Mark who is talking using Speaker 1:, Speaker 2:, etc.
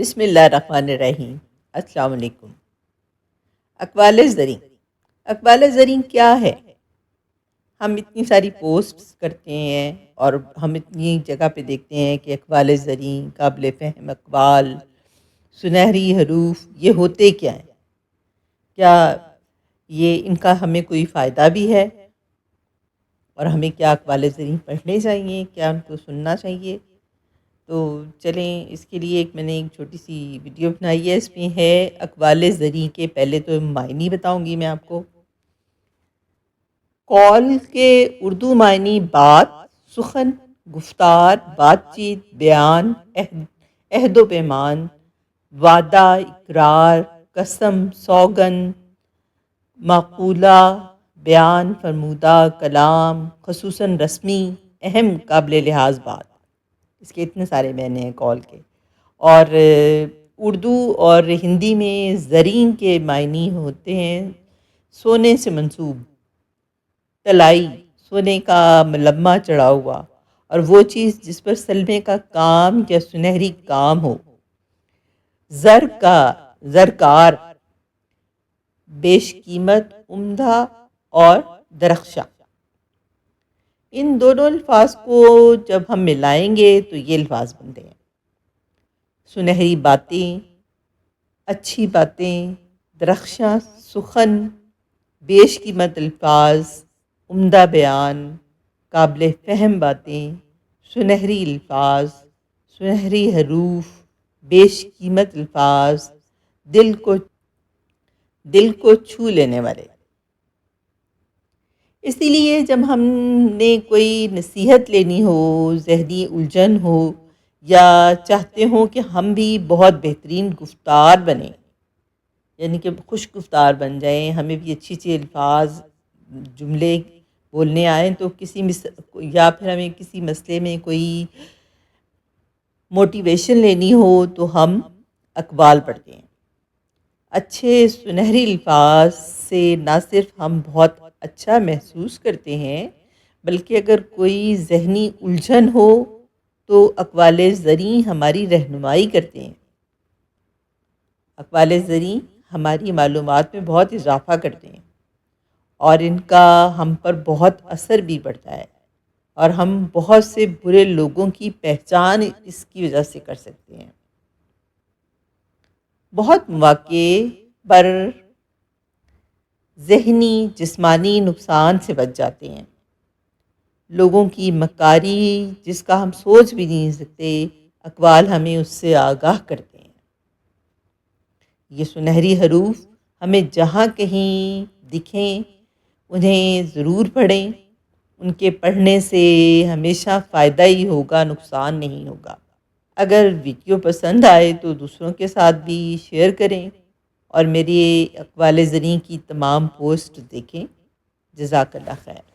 Speaker 1: بسم اللہ الرحمن الرحیم۔ السلام علیکم۔ اقوال زریں، اقوال زریں کیا ہے؟ ہم اتنی ساری پوسٹس کرتے ہیں اور ہم اتنی جگہ پہ دیکھتے ہیں کہ اقوال زریں، قابل فہم اقوال، سنہری حروف، یہ ہوتے کیا ہیں؟ کیا یہ ان کا ہمیں کوئی فائدہ بھی ہے؟ اور ہمیں کیا اقوال زریں پڑھنے چاہیے؟ کیا ان کو سننا چاہیے؟ تو چلیں، اس کے لیے میں نے ایک چھوٹی سی ویڈیو بنائی ہے۔ اس میں ہے اقوال زریں کے پہلے تو معنی بتاؤں گی میں آپ کو۔ قول کے اردو معنی بات، سخن، گفتار، بات چیت، بیان، عہد و پیمان، وعدہ، اقرار، قسم، سوگند، معقولہ، بیان فرمودہ، کلام، خصوصاً رسمی، اہم، قابل لحاظ بات۔ اس کے اتنے سارے معنی ہیں قول کے۔ اور اردو اور ہندی میں زریں کے معنی ہوتے ہیں سونے سے منسوب، طلائی، سونے کا ملمہ چڑھا ہوا، اور وہ چیز جس پر سلمے کا کام یا سنہری کام ہو۔ زرکار، بیش قیمت، عمدہ اور درخشاں۔ ان دونوں الفاظ کو جب ہم ملائیں گے تو یہ الفاظ بنتے ہیں: سنہری باتیں، اچھی باتیں، درخشاں سخن، بیش قیمت الفاظ، عمدہ بیان، قابل فہم باتیں، سنہری الفاظ، سنہری حروف، بیش قیمت الفاظ، دل کو چھو لینے والے۔ اسی لیے جب ہم نے کوئی نصیحت لینی ہو، ذہنی الجھن ہو، یا چاہتے ہوں کہ ہم بھی بہت بہترین گفتار بنیں، یعنی کہ خوش گفتار بن جائیں، ہمیں بھی اچھی اچھی الفاظ، جملے بولنے آئیں، تو یا پھر ہمیں کسی مسئلے میں کوئی موٹیویشن لینی ہو تو ہم اقوال پڑھتے ہیں۔ اچھے سنہری الفاظ سے نہ صرف ہم بہت اچھا محسوس کرتے ہیں، بلکہ اگر کوئی ذہنی الجھن ہو تو اقوال زریں ہماری رہنمائی کرتے ہیں۔ اقوال زریں ہماری معلومات میں بہت اضافہ کرتے ہیں اور ان کا ہم پر بہت اثر بھی پڑتا ہے، اور ہم بہت سے برے لوگوں کی پہچان اس کی وجہ سے کر سکتے ہیں۔ بہت مواقع پر ذہنی جسمانی نقصان سے بچ جاتے ہیں۔ لوگوں کی مکاری جس کا ہم سوچ بھی نہیں سکتے، اقوال ہمیں اس سے آگاہ کرتے ہیں۔ یہ سنہری حروف ہمیں جہاں کہیں دکھیں انہیں ضرور پڑھیں۔ ان کے پڑھنے سے ہمیشہ فائدہ ہی ہوگا، نقصان نہیں ہوگا۔ اگر ویڈیو پسند آئے تو دوسروں کے ساتھ بھی شیئر کریں اور میری اقوال زریں کی تمام پوسٹ دیکھیں۔ جزاک اللہ خیر۔